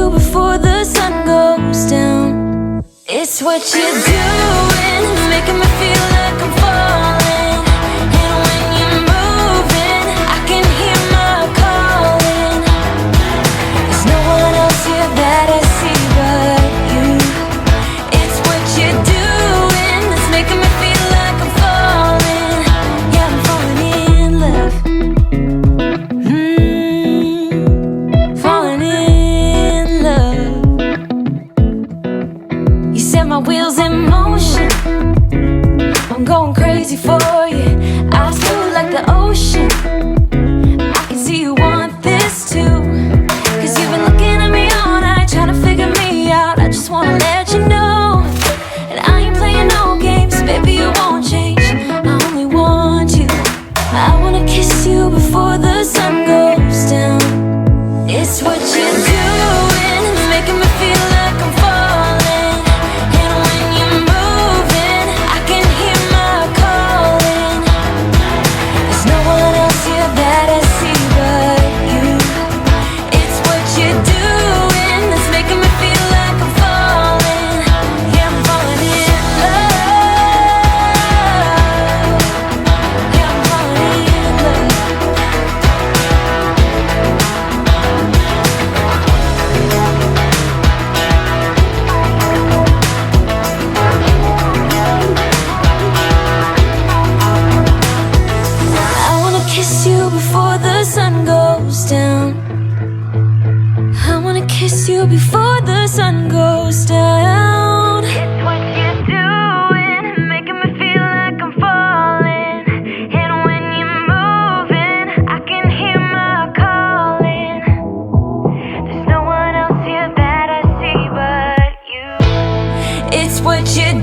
you before the sun goes down. It's what you're doing, making me feel like I'm falling. And when you're moving, I can hear my calling. There's no one else here that I see but you. It's what you're doing that's making me feel like I'm falling. Yeah, I'm falling in love. Falling in love. You set my wheels in motion. I'm going crazy for you. I feel like the ocean. I can see you want this too. Cause you've been looking at me all night, trying to figure me out. I just wanna let you know, and I ain't playing no games, baby, you won't change. I only want you. I wanna kiss you before the sun goes down. It's what you're doing, making me feel like I'm falling. And when you're moving, I can hear my calling. There's no one else here that I see but you. It's what you're doing that's making me feel like I'm falling. Yeah, I'm falling in love. Yeah, I'm falling in love. I wanna kiss you before the sun goes down. I wanna kiss you before the sun goes down. It's what you're doing, making me feel like I'm falling. And when you're moving, I can hear my calling. There's no one else here that I see but you. It's what you're